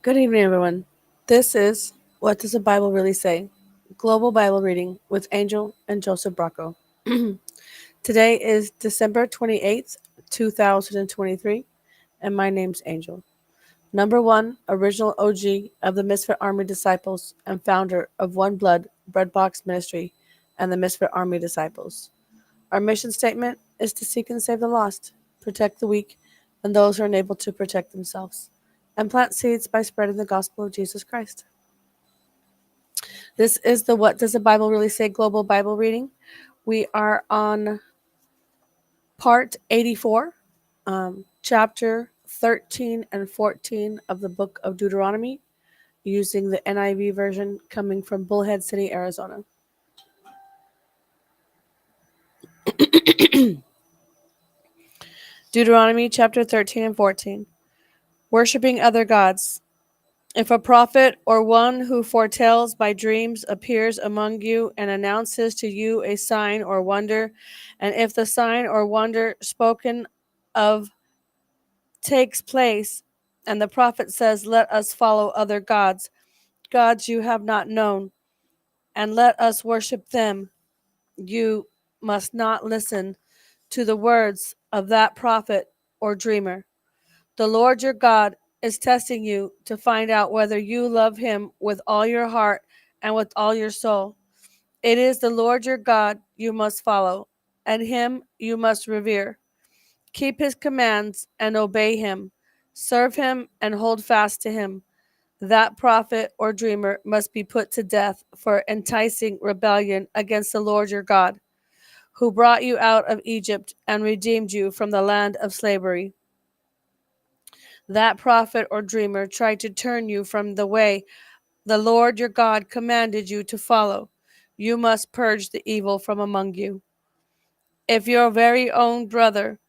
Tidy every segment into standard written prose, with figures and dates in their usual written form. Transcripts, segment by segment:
Good evening, everyone. This is What Does the Bible Really Say? Global Bible Reading with Angel and Joseph BRACCO. Today is December 28th, 2023, and my name's Angel. Number one, original OG of the Misfit Army Disciples and founder of Oneblood Breadbox Ministry and the Misfit Army Disciples. Our mission statement is to seek and save the lost, protect the weak and those who are unable to protect themselves, and plant seeds by spreading the gospel of Jesus Christ. This is the What Does the Bible Really Say Global Bible Reading. We are on part 84, chapter 13 and 14 of the book of Deuteronomy, using the NIV version coming from Bullhead City, Arizona. Deuteronomy chapter 13 and 14. Worshipping other gods. If a prophet or one who foretells by dreams appears among you and announces to you a sign or wonder, and if the sign or wonder spoken of takes place, and the prophet says, "Let us follow other gods, gods you have not known, and let us worship them," you must not listen to the words of that prophet or dreamer. The Lord your God is testing you to find out whether you love him with all your heart and with all your soul. It is the Lord your God you must follow, and him you must revere. Keep his commands and obey him. Serve him and hold fast to him. That prophet or dreamer must be put to death for enticing rebellion against the Lord your God, who brought you out of Egypt and redeemed you from the land of slavery. That prophet or dreamer tried to turn you from the way the Lord your God commanded you to follow. You must purge the evil from among you. If your very own brother,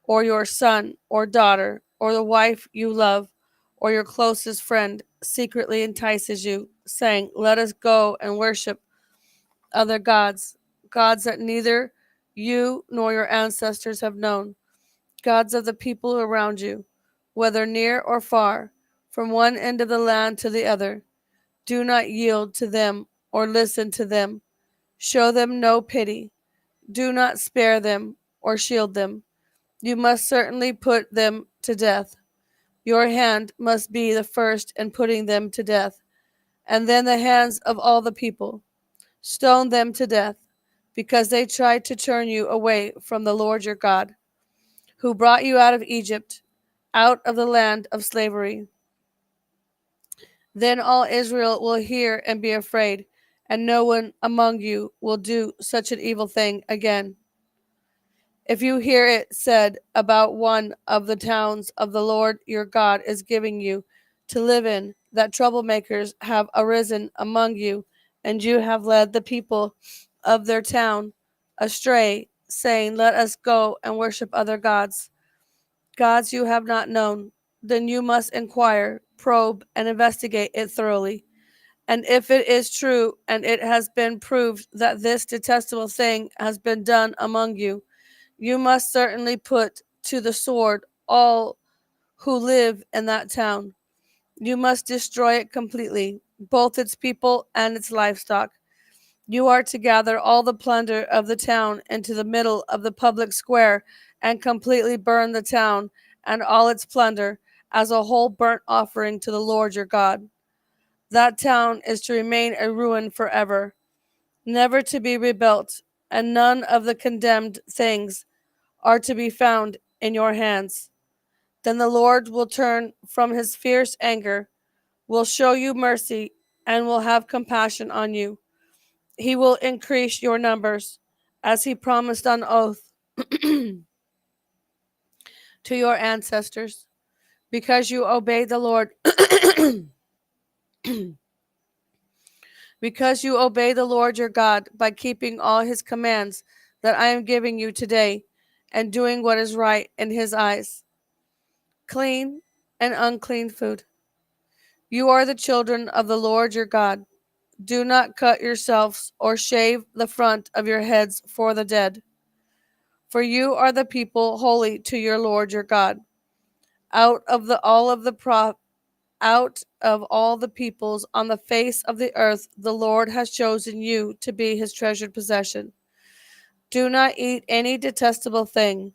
or your son or daughter, or the wife you love, or your closest friend secretly entices you, saying, "Let us go and worship other gods, gods that neither you nor your ancestors have known, gods of the people around you, whether near or far, from one end of the land to the other," do not yield to them or listen to them. Show them no pity. Do not spare them or shield them. You must certainly put them to death. Your hand must be the first in putting them to death, and then the hands of all the people. Stone them to death, because they tried to turn you away from the Lord your God, who brought you out of Egypt, out of the land of slavery. Then all Israel will hear and be afraid, and no one among you will do such an evil thing again. If you hear it said about one of the towns of the Lord your God is giving you to live in, that troublemakers have arisen among you, and you have led the people of their town astray, saying, "Let us go and worship other gods, gods you have not known," then you must inquire, probe, and investigate it thoroughly. And if it is true, and it has been proved that this detestable thing has been done among you, you must certainly put to the sword all who live in that town. You must destroy it completely, both its people and its livestock. You are to gather all the plunder of the town into the middle of the public square and completely burn the town and all its plunder as a whole burnt offering to the Lord your God. That town is to remain a ruin forever, never to be rebuilt, and none of the condemned things are to be found in your hands. Then the Lord will turn from his fierce anger, will show you mercy, and will have compassion on you. He will increase your numbers, as he promised on oath to your ancestors, because you obeyed the Lord. Because you obey the Lord your God by keeping all his commands that I am giving you today, and doing what is right in his eyes. Clean and unclean food. You are the children of the Lord your God. Do not cut yourselves or shave the front of your heads for the dead, for you are the people holy to your Lord your God. Out of the all of the out of all the peoples on the face of the earth, the Lord has chosen you to be his treasured possession. Do not eat any detestable thing.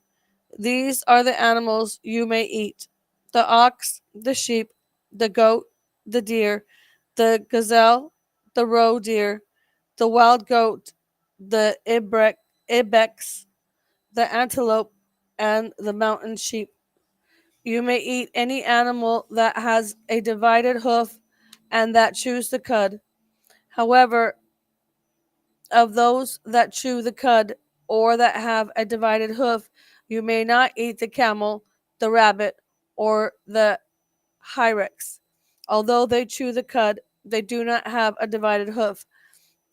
These are the animals you may eat: the ox, the sheep, the goat, the deer, the gazelle, the roe deer, the wild goat, the ibex, the antelope, and the mountain sheep. You may eat any animal that has a divided hoof and that chews the cud. However, of those that chew the cud or that have a divided hoof, you may not eat the camel, the rabbit, or the hyrax. Although they chew the cud, they do not have a divided hoof.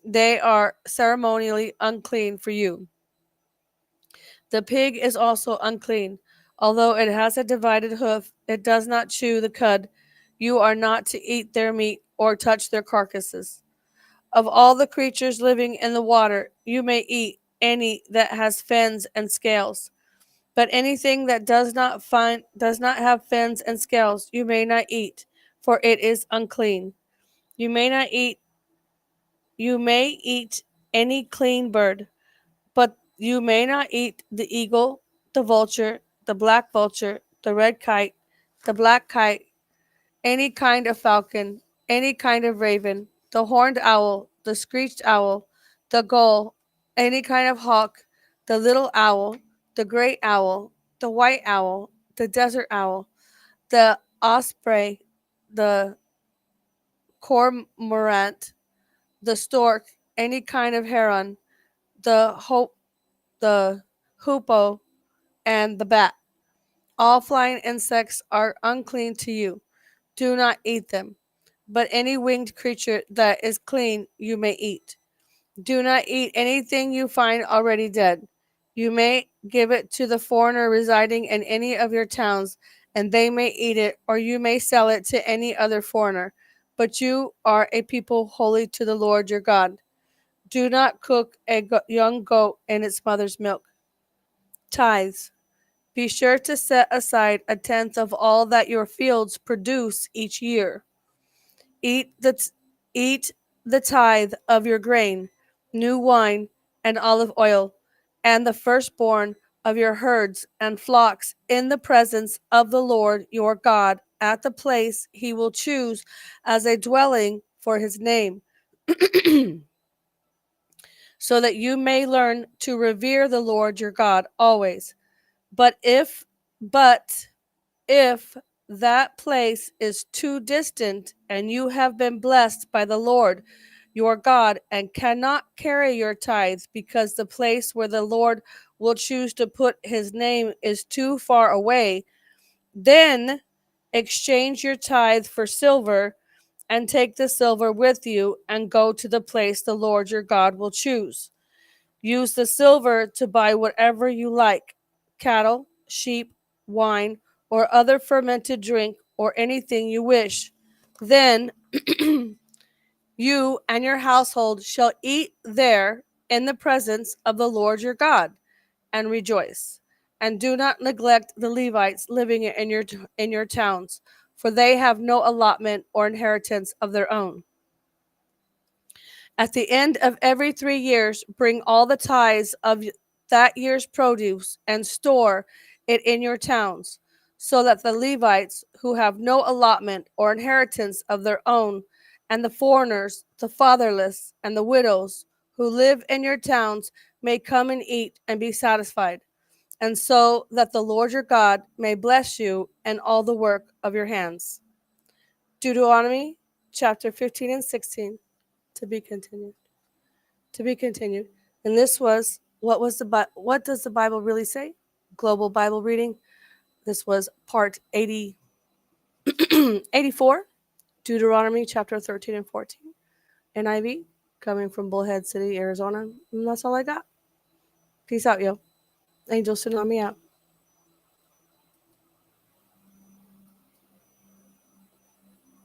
They are ceremonially unclean for you. The pig is also unclean. Although it has a divided hoof, it does not chew the cud. You are not to eat their meat or touch their carcasses. Of all the creatures living in the water, you may eat any that has fins and scales. But anything that does not have fins and scales, you may not eat, for it is unclean. You may not eat you may eat any clean bird, but you may not eat the eagle, the vulture, the black vulture, the red kite, the black kite, any kind of falcon, any kind of raven, the horned owl, the screeched owl, the gull, any kind of hawk, the little owl, the great owl, the white owl, the desert owl, the osprey, the cormorant, the stork, any kind of heron, the hoopoe, and the bat. All flying insects are unclean to you. Do not eat them. But any winged creature that is clean you may eat. Do not eat anything you find already dead. You may give it to the foreigner residing in any of your towns, and they may eat it, or you may sell it to any other foreigner. But you are a people holy to the Lord your God. Do not cook a young goat in its mother's milk. Tithes. Be sure to set aside a tenth of all that your fields produce each year. Eat the, t- eat the tithe of your grain, new wine, and olive oil, and the firstborn of your herds and flocks in the presence of the Lord your God at the place he will choose as a dwelling for his name, so that you may learn to revere the Lord your God always. But if that place is too distant and you have been blessed by the Lord your God and cannot carry your tithes because the place where the Lord will choose to put his name is too far away, then exchange your tithe for silver and take the silver with you and go to the place the Lord your God will choose. Use the silver to buy whatever you like: cattle, sheep, wine, or other fermented drink, or anything you wish. Then you and your household shall eat there in the presence of the Lord your God and rejoice. And do not neglect the Levites living in your towns, for they have no allotment or inheritance of their own. At the end of every 3 years, bring all the tithes of that year's produce and store it in your towns, so that the Levites, who have no allotment or inheritance of their own, and the foreigners, the fatherless, and the widows who live in your towns may come and eat and be satisfied, and so that the Lord your God may bless you and all the work of your hands. Deuteronomy chapter 15 and 16, to be continued. To be continued. And this was what does the Bible really say? Global Bible reading. This was part 80 84, Deuteronomy chapter 13 and 14. NIV, coming from Bullhead City, Arizona. And that's all I got. Peace out, yo. Angel Tsunami out.